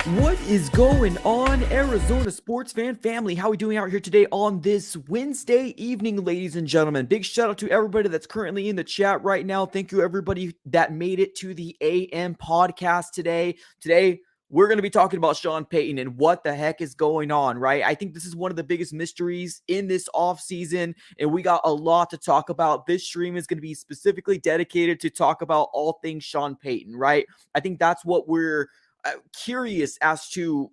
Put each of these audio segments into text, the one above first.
What is going on, Arizona sports fan family? How are we doing out here today on this Wednesday evening, ladies and gentlemen? Big shout out to everybody that's currently in the chat right now. Thank you, everybody that made it to the AM podcast today. Today, we're going to be talking about Sean Payton and what the heck is going on, right? I think this is one of the biggest mysteries in this offseason, and we got a lot to talk about. This stream is going to be specifically dedicated to talk about all things Sean Payton, right? I think that's what we're curious as to,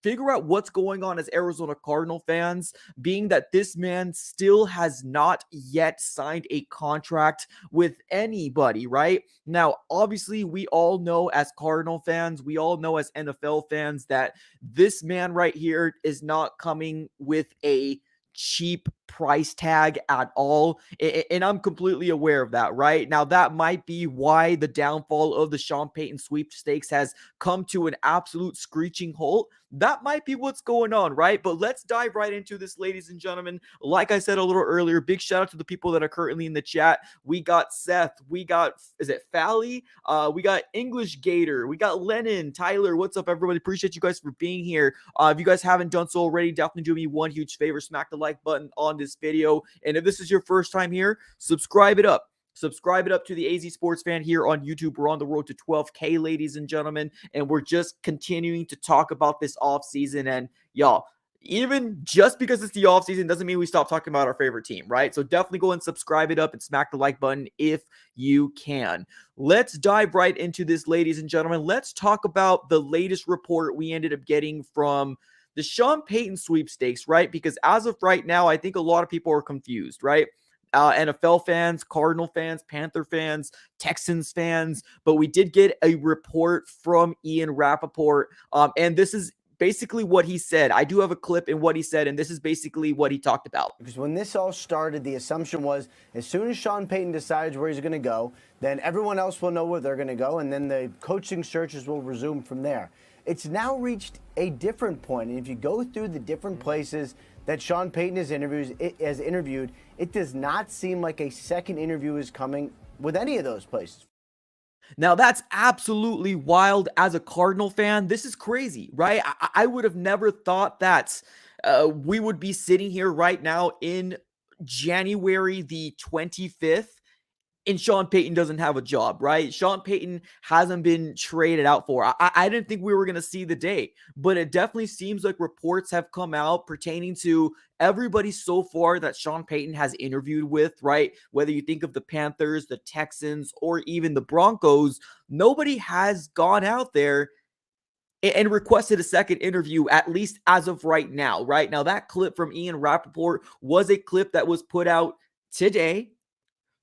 figure out what's going on as Arizona Cardinal fans, being that this man still has not yet signed a contract with anybody, right? Now, obviously, we all know as Cardinal fans, we all know as NFL fans that this man right here is not coming with a cheap price tag at all, and I'm completely aware of that. Right now, that might be why the downfall of the Sean Payton sweepstakes has come to an absolute screeching halt. That might be what's going on, right? But let's dive right into this, ladies and gentlemen. Like I said a little earlier, big shout out to the people that are currently in the chat. We got Seth, we got, is it Fally? We got English Gator, we got Lennon, Tyler. What's up, everybody? Appreciate you guys for being here. If you guys haven't done so already, definitely do me one huge favor, smack the like button on this video. And if this is your first time here, subscribe it up. Subscribe it up to the AZ Sports Fan here on YouTube. We're on the road to 12K, ladies and gentlemen, and we're just continuing to talk about this offseason. And y'all, even just because it's the offseason doesn't mean we stop talking about our favorite team, right? So definitely go and subscribe it up and smack the like button if you can. Let's dive right into this, ladies and gentlemen. Let's talk about the latest report we ended up getting from the Sean Payton sweepstakes, right? Because as of right now, I think a lot of people are confused, right? NFL fans, Cardinal fans, Panther fans, Texans fans, but we did get a report from Ian Rappaport, and this is basically what he said. I do have a clip in what he said, and this is basically what he talked about. Because when this all started, the assumption was as soon as Sean Payton decides where he's going to go, then everyone else will know where they're going to go, and then the coaching searches will resume from there. It's now reached a different point, and if you go through the different places that Sean Payton has interviewed, it does not seem like a second interview is coming with any of those places. Now, that's absolutely wild. As a Cardinal fan, this is crazy, right? I would have never thought that we would be sitting here right now in January the 25th, and Sean Payton doesn't have a job, right? Sean Payton hasn't been traded out for. I didn't think we were going to see the day, but it definitely seems like reports have come out pertaining to everybody so far that Sean Payton has interviewed with, right? Whether you think of the Panthers, the Texans, or even the Broncos, nobody has gone out there and requested a second interview, at least as of right now, right? Now, that clip from Ian Rappaport was a clip that was put out today.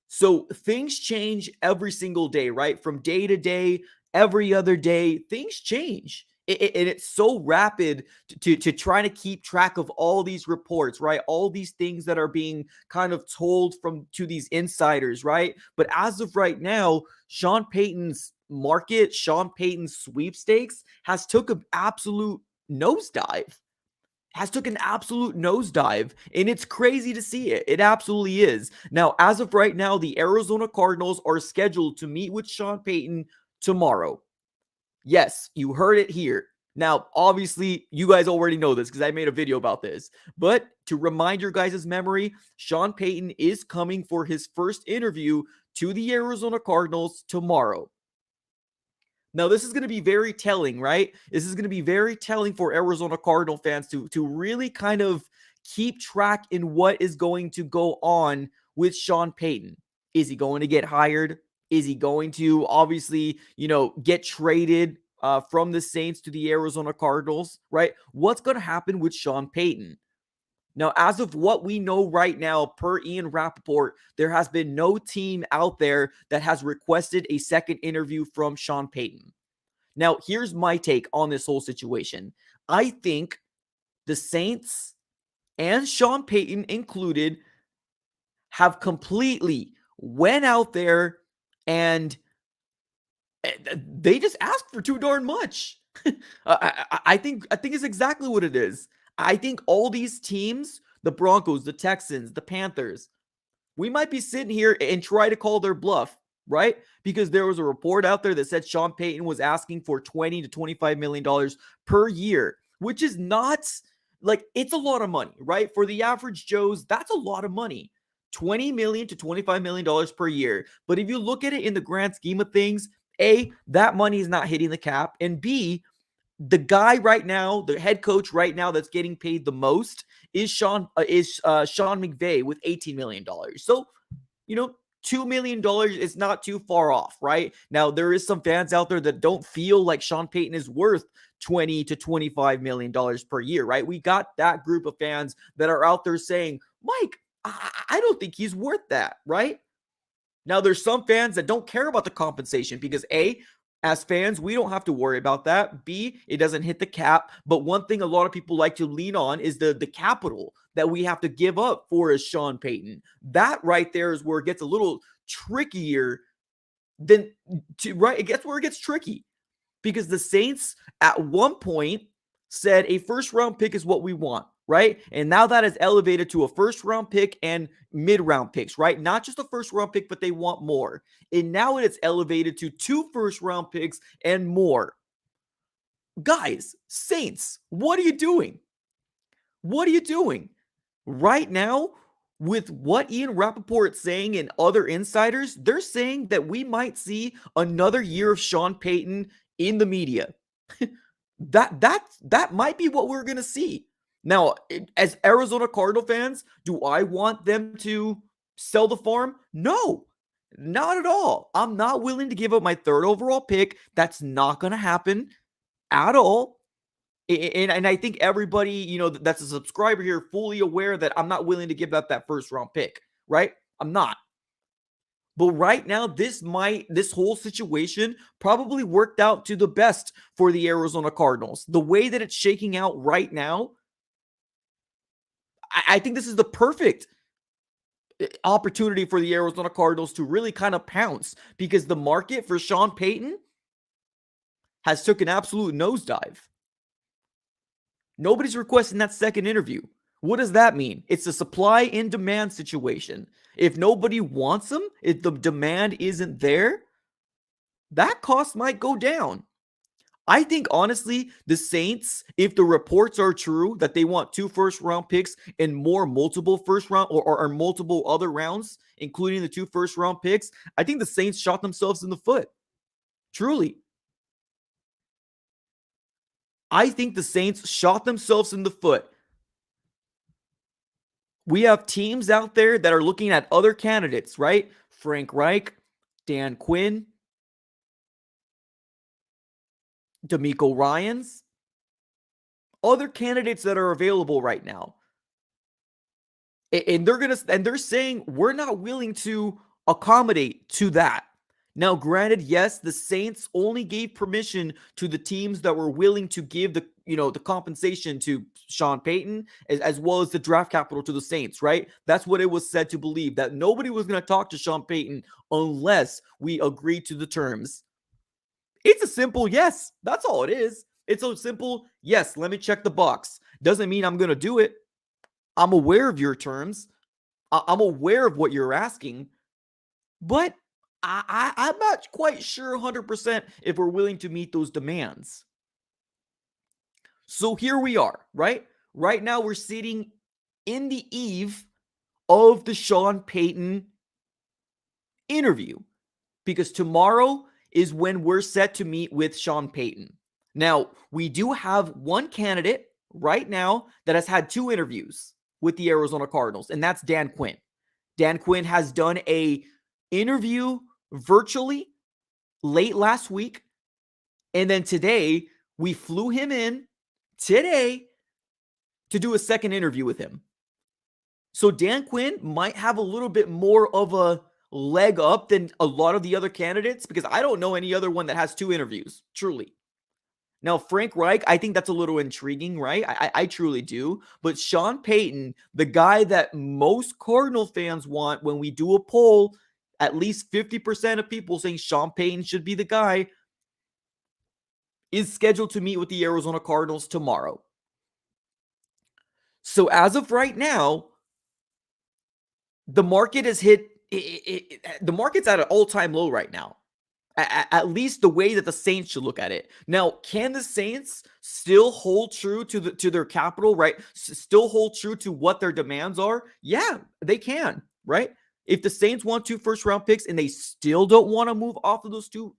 So things change every single day, right? From day to day, every other day, things change. And it's so rapid to try to keep track of all these reports, right? All these things that are being kind of told to these insiders, right? But as of right now, Sean Payton's market, Sean Payton's sweepstakes has took an absolute nosedive. And it's crazy to see it. It absolutely is. Now, as of right now, the Arizona Cardinals are scheduled to meet with Sean Payton tomorrow. Yes, you heard it here. Now, obviously, you guys already know this because I made a video about this. But to remind your guys' memory, Sean Payton is coming for his first interview to the Arizona Cardinals tomorrow. Now, this is going to be very telling, right? This is going to be very telling for Arizona Cardinal fans to really kind of keep track in what is going to go on with Sean Payton? Is he going to get hired? Is he going to obviously, get traded from the Saints to the Arizona Cardinals, right? What's going to happen with Sean Payton? Now, as of what we know right now, per Ian Rappaport, there has been no team out there that has requested a second interview from Sean Payton. Now, here's my take on this whole situation. I think the Saints and Sean Payton included have completely went out there and they just asked for too darn much. I think it's exactly what it is. I think all these teams, the Broncos, the Texans, the Panthers, we might be sitting here and try to call their bluff, right? Because there was a report out there that said Sean Payton was asking for $20 to $25 million per year, which is not like, it's a lot of money, right? For the average Joes, that's a lot of money. $20 million to $25 million per year. But if you look at it in the grand scheme of things, A, that money is not hitting the cap, and B, the guy right now, the head coach right now that's getting paid the most is Sean McVay with $18 million. So, $2 million is not too far off, right? Now, there is some fans out there that don't feel like Sean Payton is worth $20 to $25 million per year, right? We got that group of fans that are out there saying, Mike, I don't think he's worth that, right? Now, there's some fans that don't care about the compensation because A, as fans, we don't have to worry about that. B, it doesn't hit the cap. But one thing a lot of people like to lean on is the capital that we have to give up for a Sean Payton. That right there is where it gets a little trickier right? It gets where it gets tricky because the Saints at one point said a first round pick is what we want, right? And now that is elevated to a first round pick and mid round picks, right? Not just a first round pick, but they want more. And now it's elevated to 2 first round picks and more. Guys, Saints, what are you doing? What are you doing? Right now, with what Ian Rappaport's saying and other insiders, they're saying that we might see another year of Sean Payton in the media. That might be what we're going to see. Now, as Arizona Cardinal fans, do I want them to sell the farm? No, not at all. I'm not willing to give up my 3rd overall pick. That's not going to happen at all. And I think everybody, that's a subscriber here fully aware that I'm not willing to give up that first round pick, right? I'm not. But right now, this whole situation probably worked out to the best for the Arizona Cardinals. The way that it's shaking out right now, I think this is the perfect opportunity for the Arizona Cardinals to really kind of pounce because the market for Sean Payton has took an absolute nosedive. Nobody's requesting that second interview. What does that mean? It's a supply and demand situation. If nobody wants them, if the demand isn't there, that cost might go down. I think, honestly, the Saints, if the reports are true that they want 2 first round picks and more multiple first round or multiple other rounds, including the 2 first round picks, I think the Saints shot themselves in the foot. Truly. I think the Saints shot themselves in the foot. We have teams out there that are looking at other candidates, right? Frank Reich, Dan Quinn, D'Amico Ryans, other candidates that are available right now. And they're saying we're not willing to accommodate to that. Now, granted, yes, the Saints only gave permission to the teams that were willing to give the compensation to Sean Payton as well as the draft capital to the Saints, right? That's what it was said to believe, that nobody was going to talk to Sean Payton unless we agreed to the terms. It's a simple yes. That's all it is. It's a simple yes. Let me check the box. Doesn't mean I'm going to do it. I'm aware of your terms. I'm aware of what you're asking, but I'm not quite sure 100% if we're willing to meet those demands. So here we are, right? Right now we're sitting in the eve of the Sean Payton interview because tomorrow is when we're set to meet with Sean Payton. Now, we do have one candidate right now that has had 2 interviews with the Arizona Cardinals, and that's Dan Quinn. Dan Quinn has done a interview virtually late last week. And then today, we flew him in today to do a second interview with him. So Dan Quinn might have a little bit more of a leg up than a lot of the other candidates, because I don't know any other one that has 2 interviews, truly. Now, Frank Reich, I think that's a little intriguing, right? I truly do. But Sean Payton, the guy that most Cardinal fans want, when we do a poll, at least 50% of people saying Sean Payton should be the guy, is scheduled to meet with the Arizona Cardinals tomorrow. So as of right now, the market has hit, the market's at an all-time low right now. At least the way that the Saints should look at it. Now, can the Saints still hold true to their capital, right? Still hold true to what their demands are? Yeah, they can, right? If the Saints want 2 first-round picks and they still don't want to move off of those two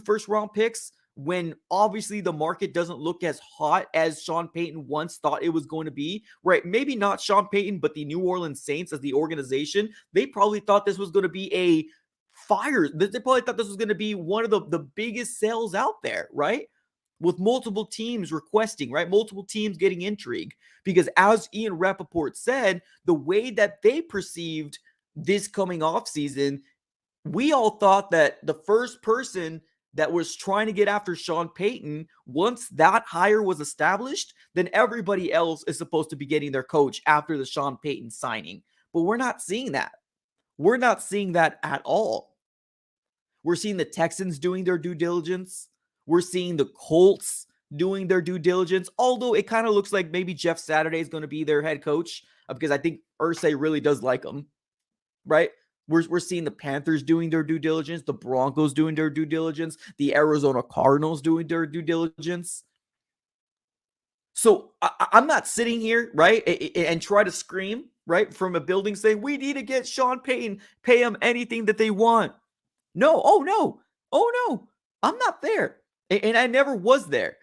first-round picks, when obviously the market doesn't look as hot as Sean Payton once thought it was going to be, right? Maybe not Sean Payton, but the New Orleans Saints as the organization, they probably thought this was going to be a fire. They probably thought this was going to be one of the biggest sales out there, right? With multiple teams requesting, right? Multiple teams getting intrigue. Because as Ian Rappaport said, the way that they perceived this coming off season, we all thought that the first person that was trying to get after Sean Payton, once that hire was established, then everybody else is supposed to be getting their coach after the Sean Payton signing. But we're not seeing that. We're not seeing that at all. We're seeing the Texans doing their due diligence. We're seeing the Colts doing their due diligence, although it kind of looks like maybe Jeff Saturday is going to be their head coach, because I think Irsay really does like him, right? We're seeing the Panthers doing their due diligence, the Broncos doing their due diligence, the Arizona Cardinals doing their due diligence. So I'm not sitting here, right, and try to scream, right, from a building saying, we need to get Sean Payton, pay him anything that they want. No, oh no, I'm not there. And I never was there.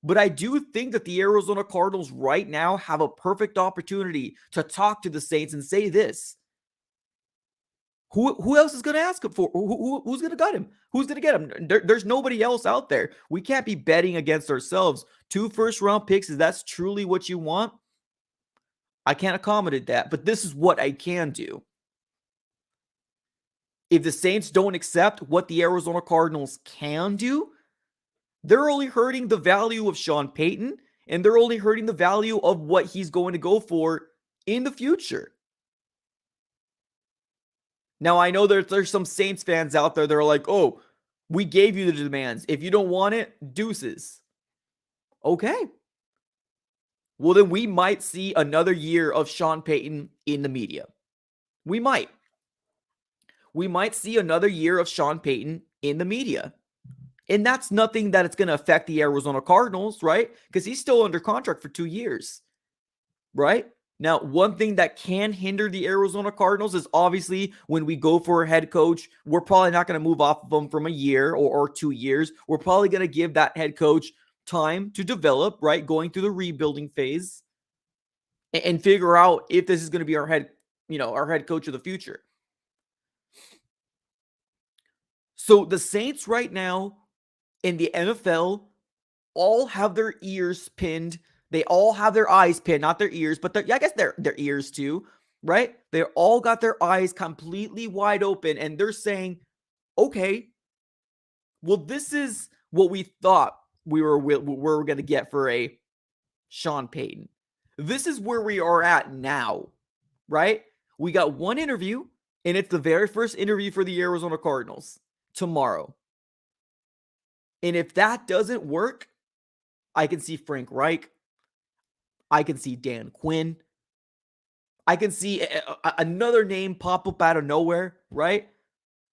But I do think that the Arizona Cardinals right now have a perfect opportunity to talk to the Saints and say this. Who else is going to ask him for? Who's going to gut him? Who's going to get him? There's nobody else out there. We can't be betting against ourselves. 2 first-round picks, if that's truly what you want, I can't accommodate that. But this is what I can do. If the Saints don't accept what the Arizona Cardinals can do, they're only hurting the value of Sean Payton, and they're only hurting the value of what he's going to go for in the future. Now, I know there's some Saints fans out there that are like, oh, we gave you the demands. If you don't want it, deuces. Okay. Well, then we might see another year of Sean Payton in the media. We might. We might see another year of Sean Payton in the media. And that's nothing that it's going to affect the Arizona Cardinals, right? Because he's still under contract for 2 years, right? Now, one thing that can hinder the Arizona Cardinals is obviously when we go for a head coach, we're probably not going to move off of them from a year or 2 years. We're probably going to give that head coach time to develop, right? Going through the rebuilding phase and figure out if this is going to be our head coach of the future. So the Saints right now in the NFL all have their ears pinned. They all have their eyes pinned, not their ears, but I guess their ears too, right? They all got their eyes completely wide open, and they're saying, okay, well, this is what we thought we were going to get for a Sean Payton. This is where we are at now, right? We got one interview, and it's the very first interview for the Arizona Cardinals tomorrow. And if that doesn't work, I can see Frank Reich. I can see Dan Quinn. I can see another name pop up out of nowhere, right?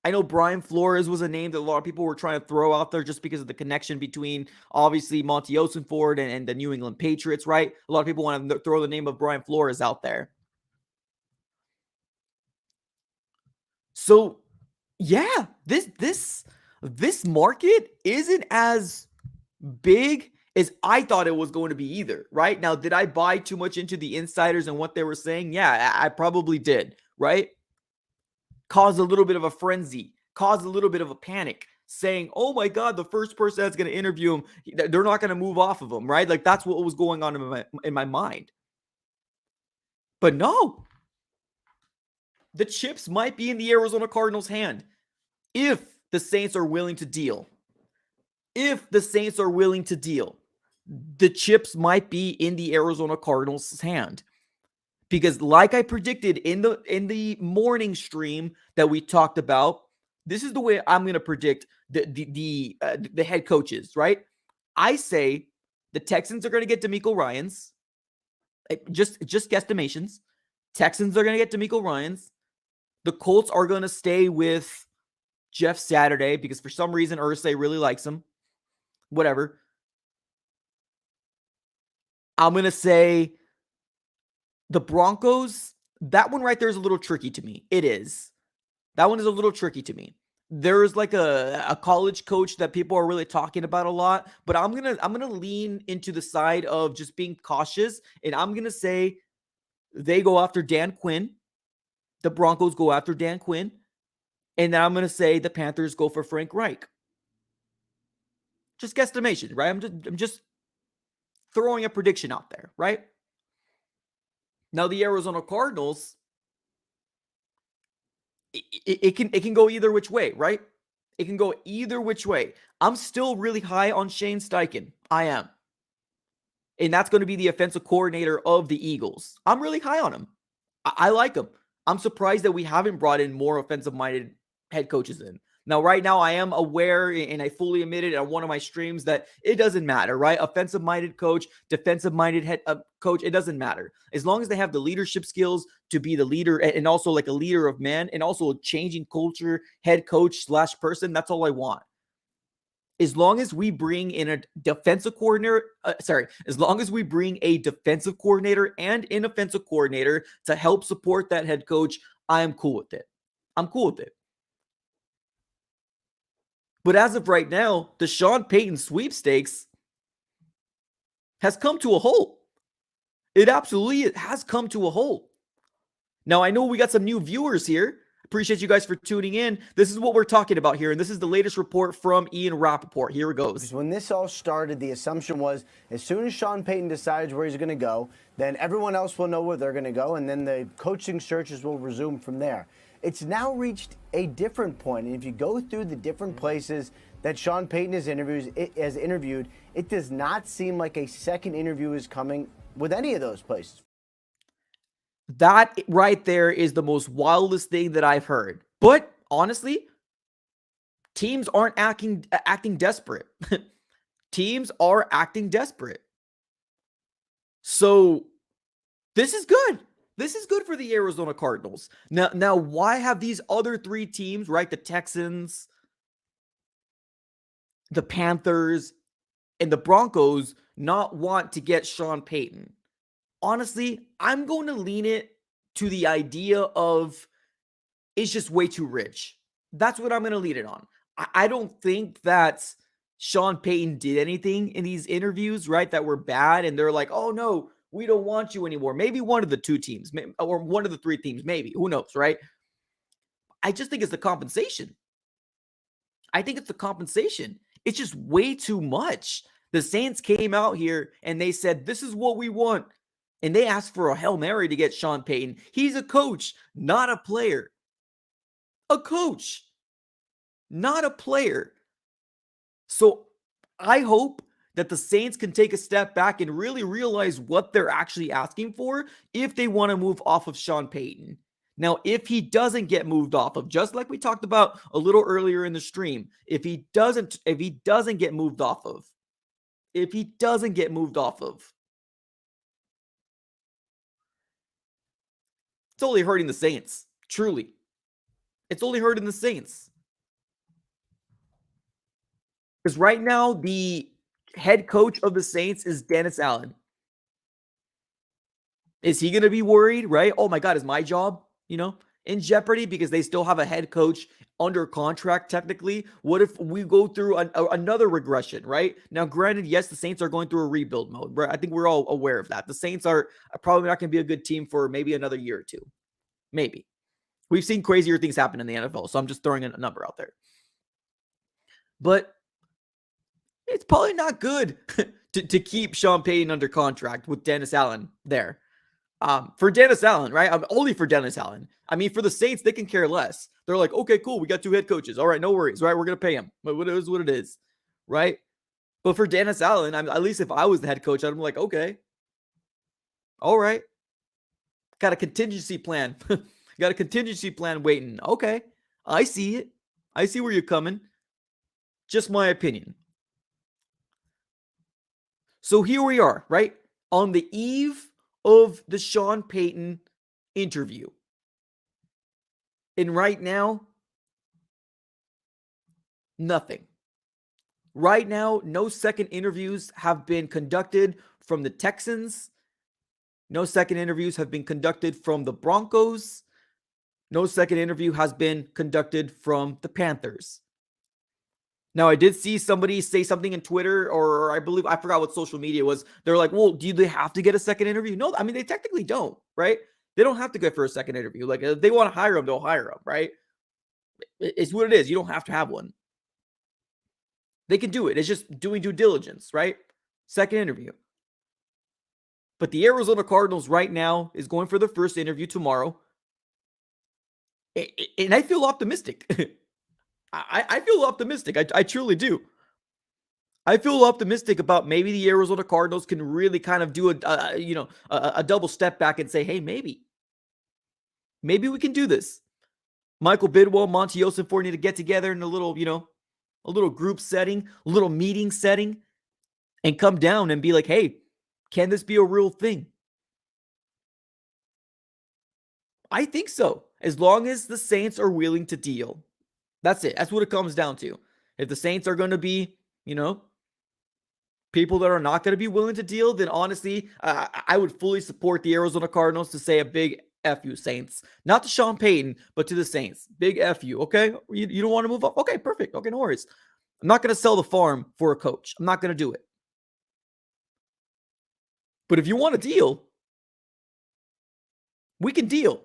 I know Brian Flores was a name that a lot of people were trying to throw out there just because of the connection between, obviously, Monty Osenford and the New England Patriots, right? A lot of people want to throw the name of Brian Flores out there. So, yeah, this market isn't as big as I thought it was going to be either, right? Now, did I buy too much into the insiders and what they were saying? Yeah, I probably did, right? cause a little bit of a frenzy, cause a little bit of a panic, saying, oh my God, the first person that's going to interview him, they're not going to move off of him, right? Like that's what was going on in my mind. But no, the chips might be in the Arizona Cardinals' hand if the Saints are willing to deal. If the Saints are willing to deal, the chips might be in the Arizona Cardinals' hand. Because like I predicted in the morning stream that we talked about, this is the way I'm going to predict the head coaches, right? I say the Texans are going to get DeMeco Ryans. Just guesstimations. Texans are going to get DeMeco Ryans. The Colts are going to stay with Jeff Saturday because for some reason Irsay really likes him. Whatever. I'm going to say the Broncos, that one right there is a little tricky to me. It is. That one is a little tricky to me. There's like a college coach that people are really talking about a lot, but I'm gonna lean into the side of just being cautious, and I'm gonna say they go after Dan Quinn. The Broncos go after Dan Quinn, and then I'm gonna say the Panthers go for Frank Reich. Just guesstimation, right? I'm just throwing a prediction out there, right? Now the Arizona Cardinals, it can go either which way, right? It can go either which way. I'm still really high on Shane Steichen. I am. And that's going to be the offensive coordinator of the Eagles. I'm really high on him. I like him. I'm surprised that we haven't brought in more offensive-minded head coaches in. Now, right now, I am aware, and I fully admitted on one of my streams that it doesn't matter, right? Offensive-minded coach, defensive-minded head coach, it doesn't matter. As long as they have the leadership skills to be the leader and also like a leader of men and also a changing culture, head coach / person, that's all I want. As long as we bring in a defensive coordinator, as long as we bring a defensive coordinator and an offensive coordinator to help support that head coach, I am cool with it. I'm cool with it. But as of right now, the Sean Payton sweepstakes has come to a halt. It absolutely has come to a halt. Now, I know we got some new viewers here. Appreciate you guys for tuning in. This is what we're talking about here, and this is the latest report from Ian Rappaport. Here it goes. When this all started, the assumption was as soon as Sean Payton decides where he's going to go, then everyone else will know where they're going to go, and then the coaching searches will resume from there. It's now reached a different point, and if you go through the different places that Sean Payton has interviewed, it does not seem like a second interview is coming with any of those places. That right there is the most wildest thing that I've heard. But honestly, teams aren't acting desperate. Teams are acting desperate. So this is good. This is good for the Arizona Cardinals. Now, why have these other three teams, right? The Texans, the Panthers, and the Broncos not want to get Sean Payton? Honestly, I'm going to lean it to the idea of it's just way too rich. That's what I'm going to lean it on. I don't think that Sean Payton did anything in these interviews, right, that were bad, and they're like, oh, no, we don't want you anymore. Maybe one of the two teams, or one of the three teams, maybe. Who knows, right? I just think it's the compensation. I think it's the compensation. It's just way too much. The Saints came out here and they said, this is what we want. And they asked for a Hail Mary to get Sean Payton. He's a coach, not a player. A coach, not a player. So I hope that the Saints can take a step back and really realize what they're actually asking for if they want to move off of Sean Payton. Now, if he doesn't get moved off of, just like we talked about a little earlier in the stream, if he doesn't get moved off of, it's only hurting the Saints. Truly. It's only hurting the Saints. Because right now, the head coach of the Saints is Dennis Allen. Is he going to be worried, right? Oh my God, is my job, in jeopardy because they still have a head coach under contract technically? What if we go through another regression, right? Now, granted, yes, the Saints are going through a rebuild mode, right? I think we're all aware of that. The Saints are probably not going to be a good team for maybe another year or two. Maybe. We've seen crazier things happen in the NFL, so I'm just throwing a number out there. But it's probably not good to keep Sean Payton under contract with Dennis Allen there. For Dennis Allen, right? Only for Dennis Allen. I mean, for the Saints, they can care less. They're like, okay, cool. We got 2 head coaches. All right, no worries, right? We're going to pay him. But it is what it is, right? But for Dennis Allen, at least if I was the head coach, I'd be like, okay, all right. Got a contingency plan. Got a contingency plan waiting. Okay, I see it. I see where you're coming. Just my opinion. So here we are, right? On the eve of the Sean Payton interview. And right now, nothing. Right now, no second interviews have been conducted from the Texans. No second interviews have been conducted from the Broncos. No second interview has been conducted from the Panthers. Now, I did see somebody say something in Twitter, or I forgot what social media was. They're like, well, do they have to get a second interview? No, I mean, they technically don't, right? They don't have to go for a second interview. Like, if they want to hire them, they'll hire them, right? It's what it is. You don't have to have one. They can do it. It's just doing due diligence, right? Second interview. But the Arizona Cardinals right now is going for their first interview tomorrow. And I feel optimistic. I feel optimistic. I truly do. I feel optimistic about maybe the Arizona Cardinals can really kind of do a double step back and say, hey, maybe we can do this. Michael Bidwell, Monty Ossenfort need to get together in a little group setting, a little meeting setting, and come down and be like, hey, can this be a real thing? I think so. As long as the Saints are willing to deal. That's it. That's what it comes down to. If the Saints are going to be, people that are not going to be willing to deal, then honestly, I would fully support the Arizona Cardinals to say a big F you, Saints. Not to Sean Payton, but to the Saints. Big F you, okay? You don't want to move up? Okay, perfect. Okay, no worries. I'm not going to sell the farm for a coach. I'm not going to do it. But if you want to deal, we can deal.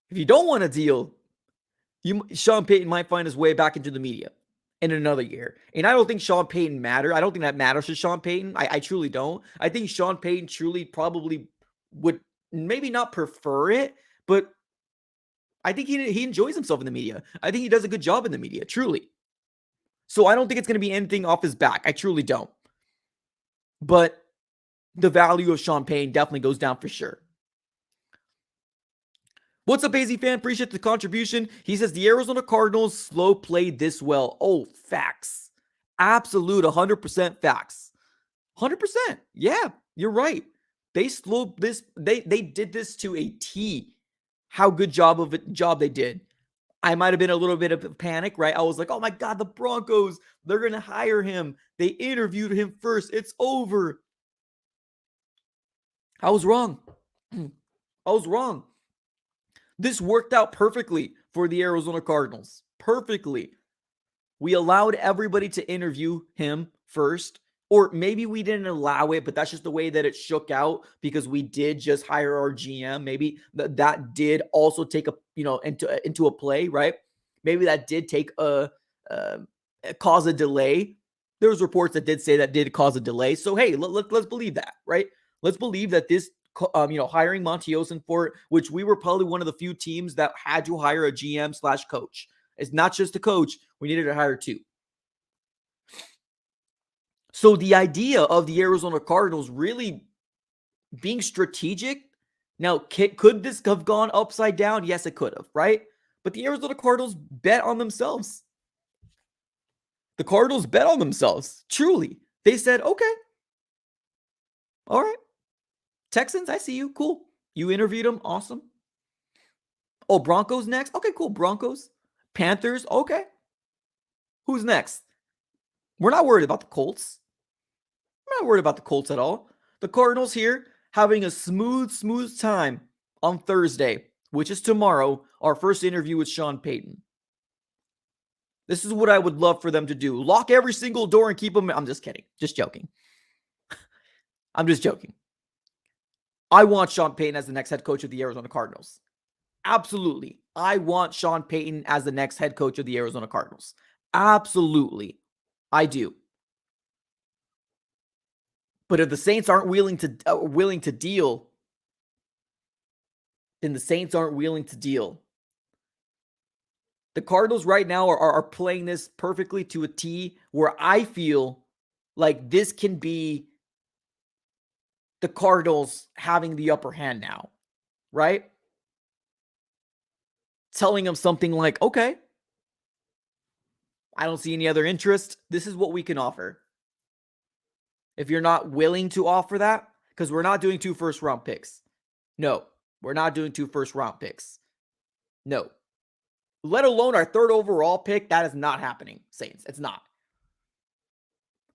If you don't want to deal, Sean Payton might find his way back into the media in another year. And I don't think Sean Payton matters. I don't think that matters to Sean Payton. I truly don't. I think Sean Payton truly probably would maybe not prefer it, but I think he enjoys himself in the media. I think he does a good job in the media, truly. So I don't think it's going to be anything off his back. I truly don't. But the value of Sean Payton definitely goes down for sure. What's up, AZ fan? Appreciate the contribution. He says the Arizona Cardinals slow played this well. Oh, facts. Absolute 100% facts. 100%. Yeah, you're right. They slowed this. They did this to a T. How good job they did. I might have been a little bit of a panic, right? I was like, oh my God, the Broncos, they're going to hire him. They interviewed him first. It's over. I was wrong. This worked out perfectly for the Arizona Cardinals. Perfectly. We allowed everybody to interview him first. Or maybe we didn't allow it, but that's just the way that it shook out because we did just hire our GM. Maybe that did also take into a play, right? Maybe that did take cause a delay. There was reports that did say that did cause a delay. So hey, let's believe that, right? Let's believe that this hiring Monty Ossenfort, which we were probably one of the few teams that had to hire a GM/coach. It's not just a coach. We needed to hire two. So the idea of the Arizona Cardinals really being strategic. Now, could this have gone upside down? Yes, it could have, right? But the Arizona Cardinals bet on themselves. The Cardinals bet on themselves. Truly. They said, okay. All right. Texans, I see you. Cool. You interviewed them. Awesome. Oh, Broncos next? Okay, cool. Broncos. Panthers. Okay. Who's next? We're not worried about the Colts. I'm not worried about the Colts at all. The Cardinals here having a smooth time on Thursday, which is tomorrow, our first interview with Sean Payton. This is what I would love for them to do. Lock every single door and keep them. I'm just kidding. Just joking. I'm just joking. I want Sean Payton as the next head coach of the Arizona Cardinals. Absolutely. I want Sean Payton as the next head coach of the Arizona Cardinals. Absolutely. I do. But if the Saints aren't willing to deal, then the Saints aren't willing to deal. The Cardinals right now are playing this perfectly to a T, where I feel like this can be the Cardinals having the upper hand now, right? Telling them something like, okay, I don't see any other interest. This is what we can offer. If you're not willing to offer that, because we're not doing 2 first-round picks. No, we're not doing 2 first-round picks. No. Let alone our 3rd overall pick. That is not happening, Saints. It's not.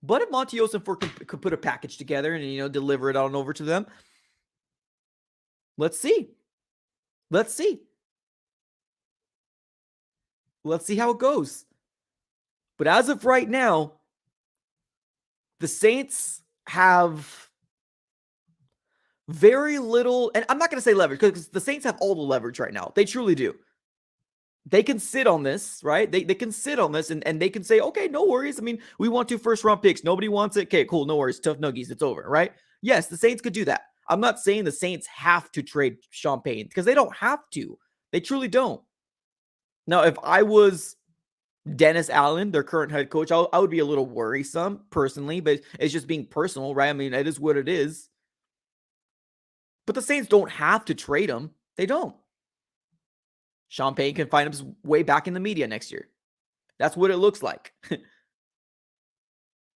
But if Monty Ossenfort could put a package together and, deliver it on over to them, let's see. Let's see. Let's see how it goes. But as of right now, the Saints have very little, and I'm not going to say leverage, because the Saints have all the leverage right now. They truly do. They can sit on this, right? They can sit on this and they can say, okay, no worries. I mean, we want 2 first-round picks. Nobody wants it. Okay, cool. No worries. Tough nuggies. It's over, right? Yes, the Saints could do that. I'm not saying the Saints have to trade Sean Payton, because they don't have to. They truly don't. Now, if I was Dennis Allen, their current head coach, I would be a little worrisome personally, but it's just being personal, right? I mean, it is what it is. But the Saints don't have to trade him. They don't. Sean Payton can find his way back in the media next year. That's what it looks like.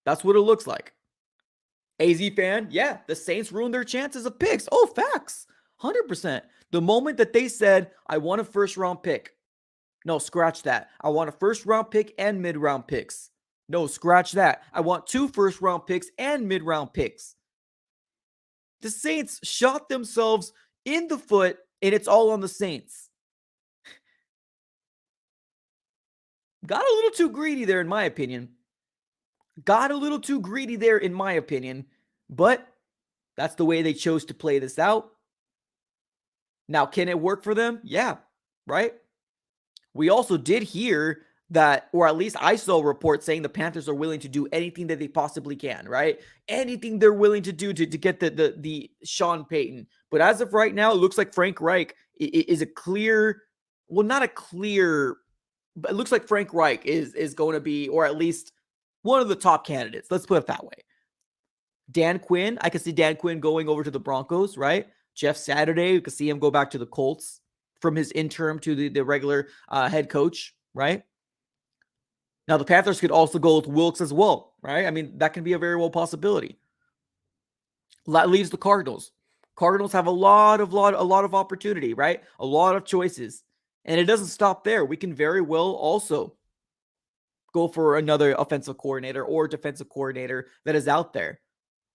That's what it looks like. AZ fan, yeah, the Saints ruined their chances of picks. Oh, facts. 100%. The moment that they said, I want a first-round pick. No, scratch that. I want a first-round pick and mid-round picks. No, scratch that. I want 2 first-round picks and mid-round picks. The Saints shot themselves in the foot, and it's all on the Saints. Got a little too greedy there, in my opinion. But that's the way they chose to play this out. Now, can it work for them? Yeah, right? We also did hear that, or at least I saw a report saying the Panthers are willing to do anything that they possibly can, right? Anything they're willing to do to get the Sean Payton. But as of right now, it looks like Frank Reich is a clear, well, not a clear, but it looks like Frank Reich is going to be, or at least one of the top candidates. Let's put it that way. Dan Quinn, I could see Dan Quinn going over to the Broncos, right? Jeff Saturday, you could see him go back to the Colts from his interim to the regular head coach, right? Now, the Panthers could also go with Wilkes as well, right? I mean, that can be a very well possibility. That leaves the Cardinals. Cardinals have a lot of opportunity, right? A lot of choices. And it doesn't stop there. We can very well also go for another offensive coordinator or defensive coordinator that is out there.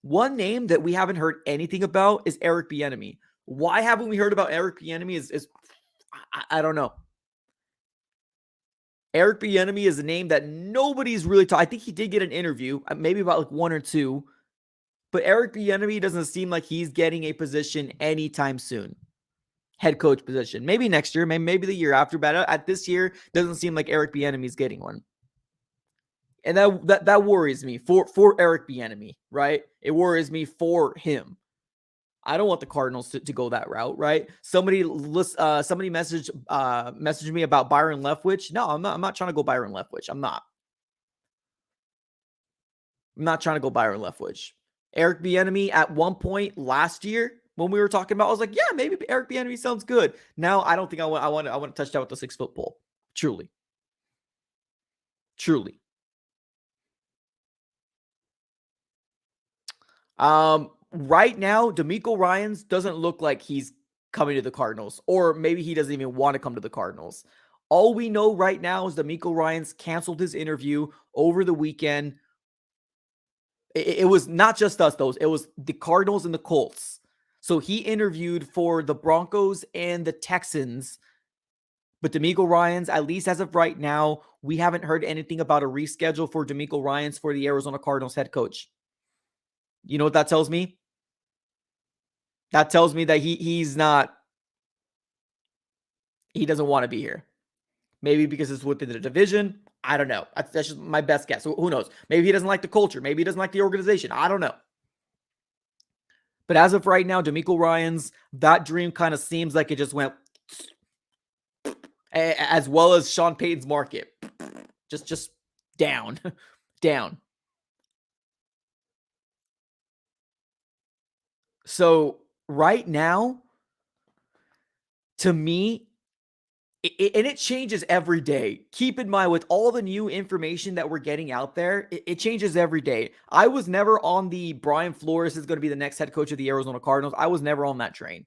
One name that we haven't heard anything about is Eric Bieniemy. Why haven't we heard about Eric Bieniemy? I don't know. Eric Bieniemy is a name that nobody's really talking. I think he did get an interview, maybe about like 1 or 2. But Eric Bieniemy doesn't seem like he's getting a position anytime soon. Head coach position. Maybe next year, maybe the year after. But at this year, doesn't seem like Eric Bieniemy is getting one. And that worries me for Eric Bieniemy, right? It worries me for him. I don't want the Cardinals to go that route, right? Somebody messaged me about Byron Leftwich. No, I'm not trying to go Byron Leftwich. I'm not trying to go Byron Leftwich. Eric Bieniemy at one point last year when we were talking about, I was like, yeah, maybe Eric Bieniemy sounds good. Now I don't think I want to touch that with the 6-foot pole. Truly. Right now, DeMeco Ryans doesn't look like he's coming to the Cardinals, or maybe he doesn't even want to come to the Cardinals. All we know right now is DeMeco Ryans canceled his interview over the weekend. It was not just us, though. It was the Cardinals and the Colts. So he interviewed for the Broncos and the Texans. But DeMeco Ryans, at least as of right now, we haven't heard anything about a reschedule for DeMeco Ryans for the Arizona Cardinals head coach. You know what that tells me? That tells me that he doesn't want to be here. Maybe because it's within the division. I don't know. That's just my best guess. Who knows? Maybe he doesn't like the culture. Maybe he doesn't like the organization. I don't know. But as of right now, DeMeco Ryans, that dream kind of seems like it just went, as well as Sean Payton's market. Just down. Down. So right now, to me, and it changes every day. Keep in mind, with all the new information that we're getting out there, it changes every day. I was never on the Brian Flores is going to be the next head coach of the Arizona Cardinals. I was never on that train.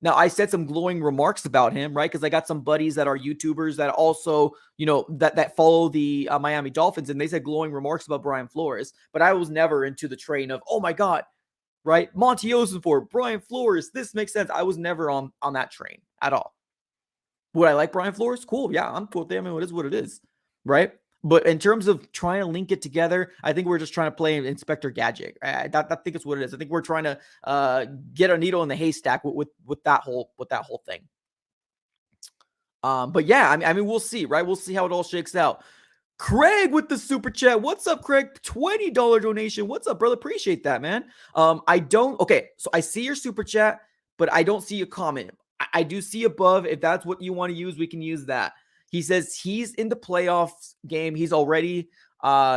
Now, I said some glowing remarks about him, right? Because I got some buddies that are YouTubers that also, that follow the Miami Dolphins, and they said glowing remarks about Brian Flores. But I was never into the train of, oh my God, right? Monty Ossenfort, Brian Flores, this makes sense. I was never on that train at all. Would I like Brian Flores? Cool. Yeah, I'm cool with them. I mean, it is what it is, right? But in terms of trying to link it together, I think we're just trying to play Inspector Gadget. I think it's what it is. I think we're trying to get a needle in the haystack with that whole thing. But yeah, I mean, we'll see, right? We'll see how it all shakes out. Craig with the super chat. What's up, Craig? $20 donation. What's up, brother? Appreciate that, man. Okay, so I see your super chat, but I don't see a comment. I do see above. If that's what you want to use, we can use that. He says he's in the playoffs game. He's already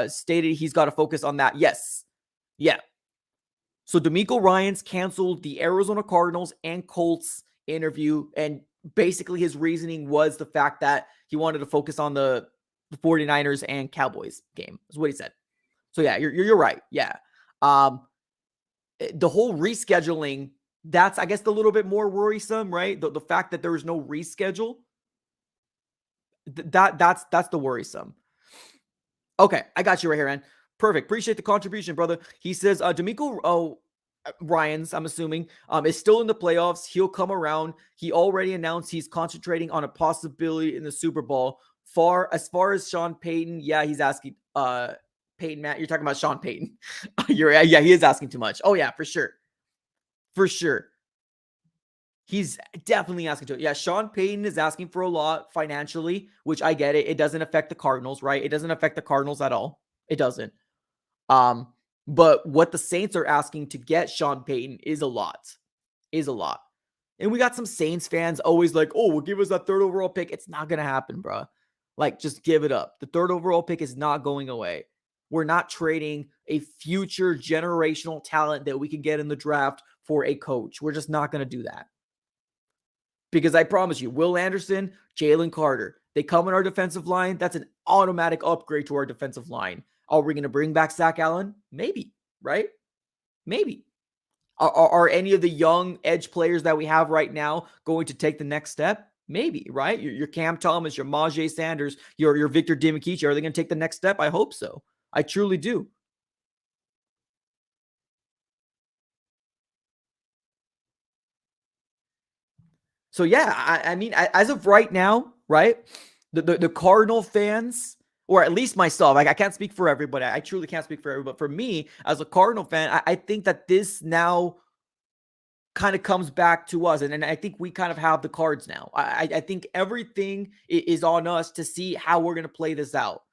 stated he's got to focus on that. Yes. Yeah. So DeMeco Ryans canceled the Arizona Cardinals and Colts interview. And basically his reasoning was the fact that he wanted to focus on the 49ers and Cowboys game. Is what he said. So yeah, you're right. Yeah. The whole rescheduling, that's, I guess, the little bit more worrisome, right? The fact that there is no reschedule, that's the worrisome. Okay, I got you right here, man. Perfect. Appreciate the contribution, brother. He says, DeMeco Ryans, I'm assuming, is still in the playoffs. He'll come around. He already announced he's concentrating on a possibility in the Super Bowl. As far as Sean Payton, yeah, he's asking, Payton, Matt, you're talking about Sean Payton. Yeah, he is asking too much. Oh yeah, for sure. For sure. He's definitely asking to. Yeah, Sean Payton is asking for a lot financially, which I get it. It doesn't affect the Cardinals, right? It doesn't affect the Cardinals at all. It doesn't. But what the Saints are asking to get Sean Payton is a lot. Is a lot. And we got some Saints fans always like, oh, well, give us that third overall pick. It's not going to happen, bro. Like, just give it up. The third overall pick is not going away. We're not trading a future generational talent that we can get in the draft for a coach. We're just not going to do that. Because I promise you, Will Anderson, Jalen Carter, they come in our defensive line. That's an automatic upgrade to our defensive line. Are we going to bring back Zach Allen? Maybe, right? Maybe. Are any of the young edge players that we have right now going to take the next step? Maybe, right? Your Cam Thomas, your Majay Sanders, your Victor Dimukic, are they going to take the next step? I hope so. I truly do. So yeah, I mean, as of right now, right, the Cardinal fans, or at least myself, I can't speak for everybody. I truly can't speak for everybody. But for me, as a Cardinal fan, I think that this now kind of comes back to us. And I think we kind of have the cards now. I think everything is on us to see how we're going to play this out.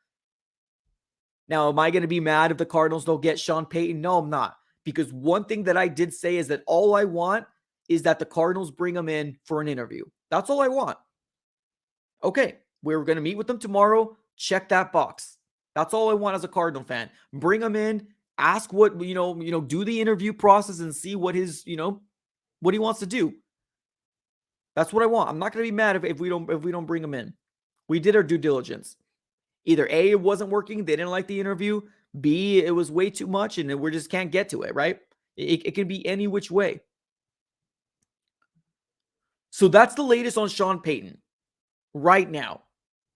Now, am I going to be mad if the Cardinals don't get Sean Payton? No, I'm not. Because one thing that I did say is that all I want is that the Cardinals bring him in for an interview. That's all I want. Okay, we're going to meet with them tomorrow. Check that box. That's all I want as a Cardinal fan. Bring him in, ask what, do the interview process and see what his, what he wants to do. That's what I want. I'm not going to be mad if we don't bring him in. We did our due diligence. Either A, it wasn't working, they didn't like the interview. B, it was way too much and we just can't get to it, right? It can be any which way. So that's the latest on Sean Payton right now.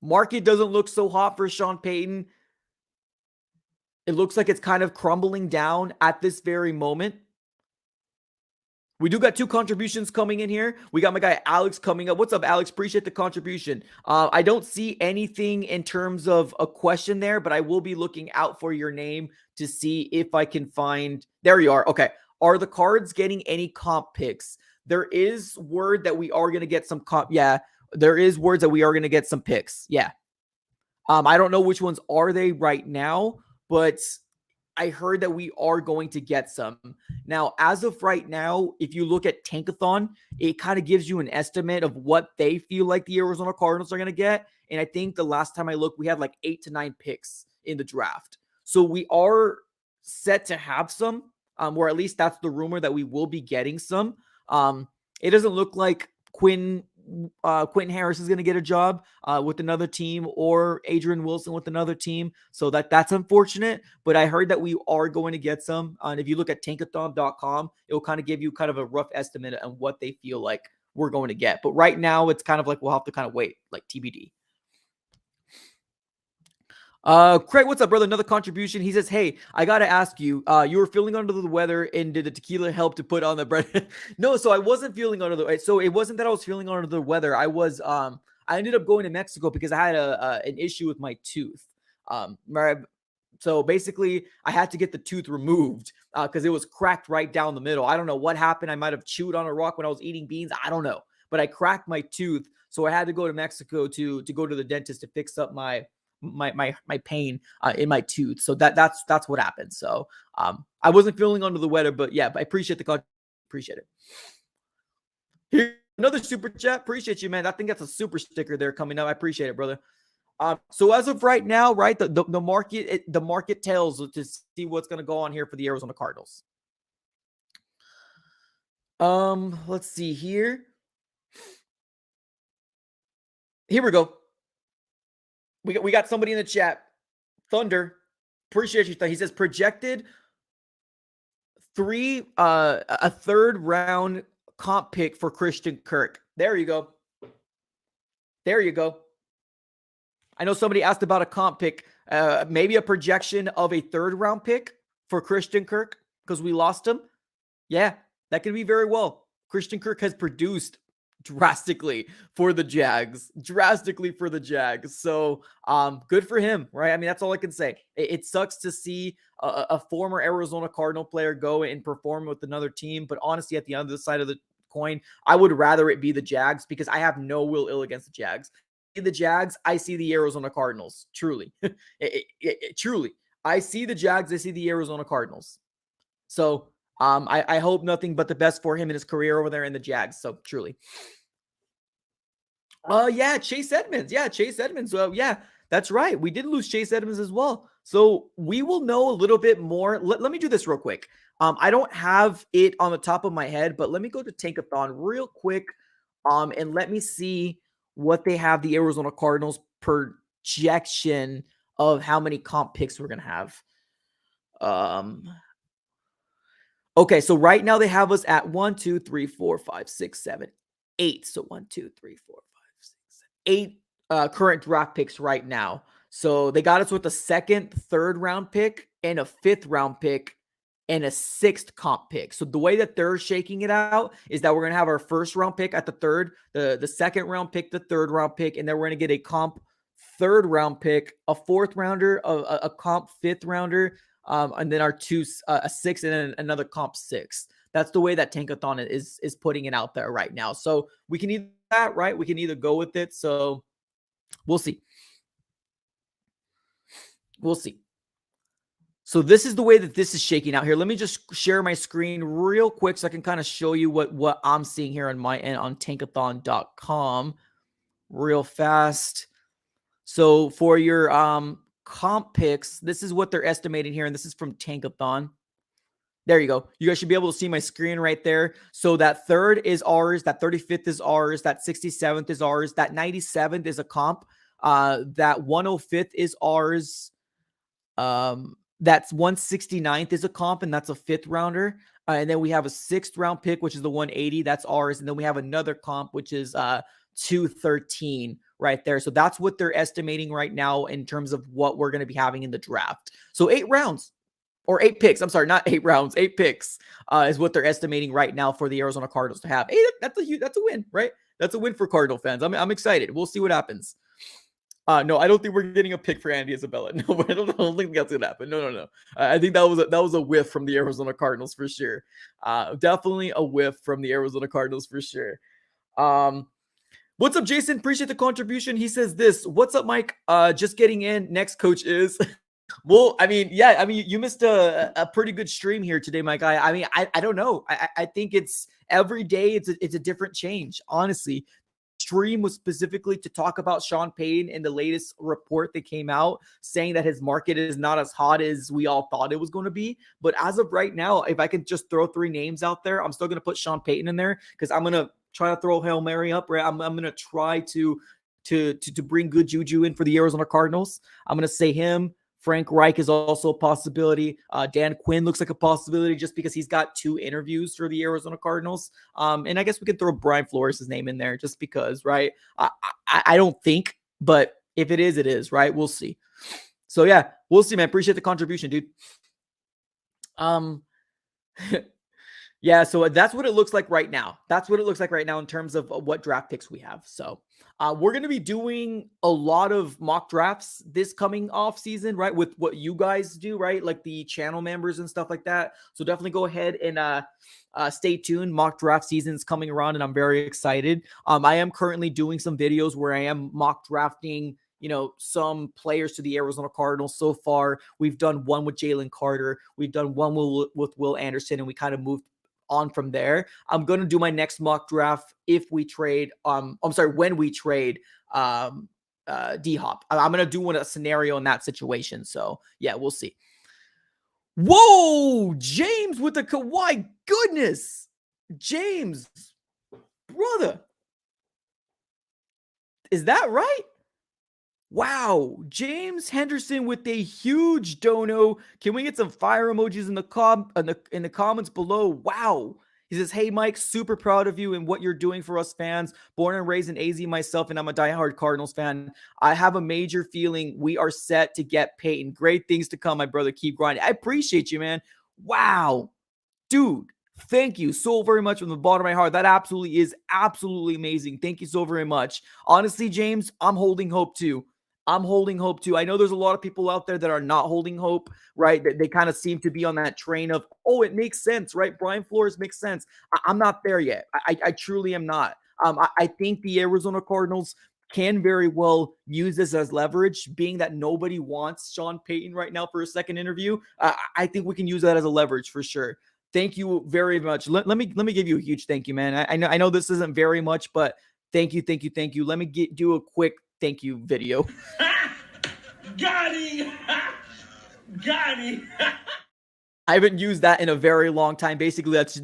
Market doesn't look so hot for Sean Payton. It looks like it's kind of crumbling down at this very moment. We do got two contributions coming in here. We got my guy Alex coming up. What's up, Alex? Appreciate the contribution. I don't see anything in terms of a question there, but I will be looking out for your name to see if I can find. There you are. Okay. Are the Cards getting any comp picks? There is word that we are going to get some comp. Yeah, there is words that we are going to get some picks. Yeah. I don't know which ones are they right now, but I heard that we are going to get some. Now, as of right now, if you look at Tankathon, it kind of gives you an estimate of what they feel like the Arizona Cardinals are going to get. And I think the last time I looked, we had like 8 to 9 picks in the draft. So we are set to have some, or at least that's the rumor that we will be getting some. It doesn't look like Quentin Harris is going to get a job with another team, or Adrian Wilson with another team. So that's unfortunate, but I heard that we are going to get some. And if you look at tankathon.com, it will kind of give you kind of a rough estimate on what they feel like we're going to get. But right now it's kind of like we'll have to kind of wait, like TBD. Craig, what's up, brother? Another contribution. He says, hey, I got to ask you, you were feeling under the weather, and did the tequila help to put on the bread? No, so I wasn't feeling under the, so it wasn't that I was feeling under the weather. I was, I ended up going to Mexico because I had an issue with my tooth. So basically I had to get the tooth removed because it was cracked right down the middle. I don't know what happened. I might have chewed on a rock when I was eating beans. I don't know, but I cracked my tooth. So I had to go to Mexico to go to the dentist to fix up my pain in my tooth. So that's what happened. So I wasn't feeling under the weather, but yeah, I appreciate the call. Appreciate it. Here, another super chat. Appreciate you, man. I think that's a super sticker there coming up. I appreciate it, brother. So as of right now, right, the market tells to see what's going to go on here for the Arizona Cardinals. Let's see here. Here we go. We got somebody in the chat. Thunder, appreciate you. He says projected a third round comp pick for Christian Kirk. There you go. There you go. I know somebody asked about a comp pick, maybe a projection of a third round pick for Christian Kirk because we lost him. Yeah, that could be very well. Christian Kirk has produced drastically for the Jags. So good for him, right? I mean, that's all I can say. It sucks to see a former Arizona Cardinal player go and perform with another team. But honestly, at the other side of the coin, I would rather it be the Jags because I have no ill against the Jags. The Jags, I see the Arizona Cardinals. Truly. Truly. I see the Jags, I see the Arizona Cardinals. So I hope nothing but the best for him in his career over there in the Jags. So truly. Yeah, Chase Edmonds. Yeah, Chase Edmonds. Yeah, that's right. We did lose Chase Edmonds as well. So we will know a little bit more. Let me do this real quick. I don't have it on the top of my head, but let me go to Tankathon real quick. And let me see what they have the Arizona Cardinals projection of how many comp picks we're going to have. Okay, so right now they have us at 1, 2, 3, 4, 5, 6, 7, 8. So 1, 2, 3, 4, 5, 6, 7, 8 current draft picks right now. So they got us with a second, third round pick and a fifth round pick and a sixth comp pick. So the way that they're shaking it out is that we're going to have our first round pick at the third, the second round pick, the third round pick, and then we're going to get a comp third round pick, a fourth rounder, a comp fifth rounder, and then our a sixth and then another comp six. That's the way that Tankathon is putting it out there right now. So we can either that, right? We can either go with it. So we'll see. We'll see. So this is the way that this is shaking out here. Let me just share my screen real quick so I can kind of show you what I'm seeing here on my end on tankathon.com real fast. So for your comp picks, this is what they're estimating here, and this is from Tankathon. There you go. You guys should be able to see my screen right there. So that third is ours, that 35th is ours, that 67th is ours, that 97th is a comp, that 105th is ours, that's 169th is a comp, and that's a fifth rounder. And then we have a sixth round pick, which is the 180. That's ours. And then we have another comp, which is 213 right there. So that's what they're estimating right now in terms of what we're going to be having in the draft. So 8 rounds or 8 picks. I'm sorry, not 8 rounds, 8 picks is what they're estimating right now for the Arizona Cardinals to have. Hey, that's a win, right? That's a win for Cardinal fans. I'm excited. We'll see what happens. No, I don't think we're getting a pick for Andy Isabella. No, I don't think that's gonna happen. No. I think that was a whiff from the Arizona Cardinals for sure. Definitely a whiff from the Arizona Cardinals for sure. What's up, Jason? Appreciate the contribution. He says this. What's up, Mike? Just getting in. Next coach is. Well, I mean, yeah, I mean, you missed a pretty good stream here today, my guy. I mean, I don't know. I think it's every day it's a different change, honestly. Stream was specifically to talk about Sean Payton and the latest report that came out saying that his market is not as hot as we all thought it was going to be. But as of right now, if I can just throw 3 names out there, I'm still going to put Sean Payton in there because I'm going to try to throw Hail Mary up, right? I'm going to try to bring good juju in for the Arizona Cardinals. I'm going to say him. Frank Reich is also a possibility. Dan Quinn looks like a possibility just because he's got 2 interviews for the Arizona Cardinals. And I guess we could throw Brian Flores' name in there just because, right? I don't think, but if it is, right? We'll see. So yeah, we'll see, man. Appreciate the contribution, dude. Yeah, so that's what it looks like right now. That's what it looks like right now in terms of what draft picks we have. So we're going to be doing a lot of mock drafts this coming off season, right? With what you guys do, right? Like the channel members and stuff like that. So definitely go ahead and stay tuned. Mock draft season is coming around and I'm very excited. I am currently doing some videos where I am mock drafting some players to the Arizona Cardinals. So far, we've done one with Jalen Carter. We've done one with Will Anderson, and we kind of moved on from there. I'm going to do my next mock draft when we trade D-Hop. I'm going to do a scenario in that situation. So yeah, we'll see. Whoa, James with the Kawhi goodness. James, brother. Is that right? Wow, James Henderson with a huge dono. Can we get some fire emojis in the comments below? Wow. He says, "Hey Mike, super proud of you and what you're doing for us fans. Born and raised in AZ myself, and I'm a diehard Cardinals fan. I have a major feeling we are set to get Peyton. Great things to come, my brother. Keep grinding." I appreciate you, man. Wow, dude. Thank you so very much from the bottom of my heart. That is absolutely amazing. Thank you so very much. Honestly, James, I'm holding hope too. I know there's a lot of people out there that are not holding hope, right? They kind of seem to be on that train of, oh, it makes sense, right? Brian Flores makes sense. I'm not there yet. I truly am not. I think the Arizona Cardinals can very well use this as leverage, being that nobody wants Sean Payton right now for a second interview. I think we can use that as a leverage for sure. Thank you very much. Let me give you a huge thank you, man. I know this isn't very much, but thank you. Let me do a quick thank you video. Got him. Got him. I haven't used that in a very long time. Basically, that's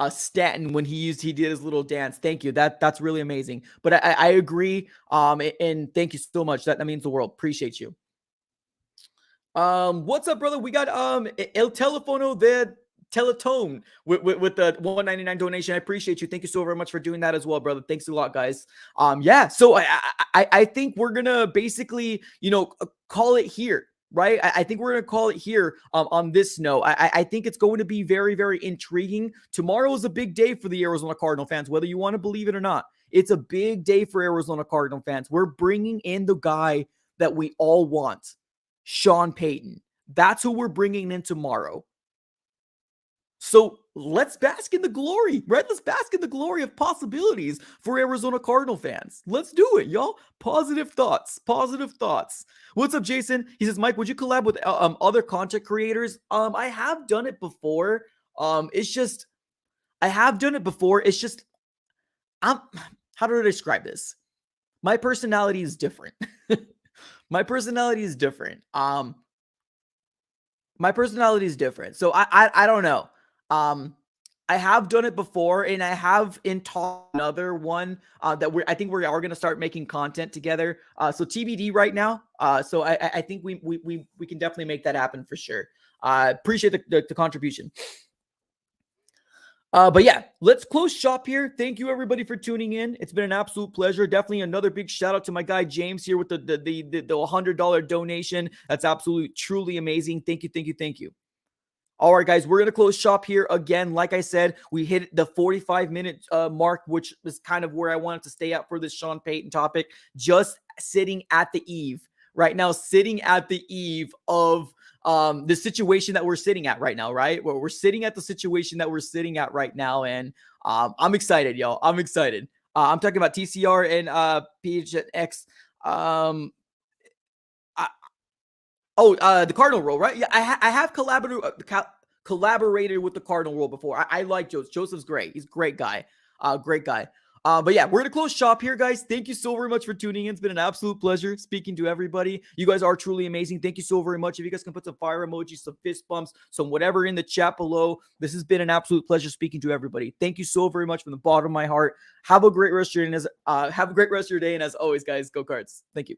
Stanton when he did his little dance. Thank you. That's really amazing. But I agree. And thank you so much. That means the world. Appreciate you. What's up, brother? We got El Telefono de Teletone with the $1.99 donation. I appreciate you. Thank you so very much for doing that as well, brother. Thanks a lot, guys. Yeah. So I think we're gonna basically call it here. Right. I think we're going to call it here on this note. I think it's going to be very, very intriguing. Tomorrow is a big day for the Arizona Cardinal fans, whether you want to believe it or not. It's a big day for Arizona Cardinal fans. We're bringing in the guy that we all want, Sean Payton. That's who we're bringing in tomorrow. So let's bask in the glory, right? Let's bask in the glory of possibilities for Arizona Cardinal fans. Let's do it, y'all. Positive thoughts. What's up, Jason? He says, Mike, would you collab with other content creators? I have done it before. How do I describe this? My personality is different. My personality is different. So I don't know. I have done it before, and I have another one that I think we are going to start making content together. So TBD right now. So I think we can definitely make that happen for sure. Appreciate the contribution. But yeah, let's close shop here. Thank you everybody for tuning in. It's been an absolute pleasure. Definitely another big shout out to my guy James here with the $100 donation. That's absolutely truly amazing. Thank you. All right, guys, we're going to close shop here again. Like I said, we hit the 45-minute mark, which is kind of where I wanted to stay at for this Sean Payton topic. Just sitting at the eve right now, sitting at the eve of the situation that we're sitting at right now, right? Where we're sitting at the situation that we're sitting at right now. And I'm excited, yo. I'm excited. I'm talking about TCR and PHX. The Cardinal role, right? Yeah, I have collaborated with the Cardinal role before. I like Joseph. Joseph's great. He's a great guy. Great guy. But yeah, we're going to close shop here, guys. Thank you so very much for tuning in. It's been an absolute pleasure speaking to everybody. You guys are truly amazing. Thank you so very much. If you guys can put some fire emojis, some fist bumps, some whatever in the chat below. This has been an absolute pleasure speaking to everybody. Thank you so very much from the bottom of my heart. Have a great rest of your day. And as always, guys, go Cards. Thank you.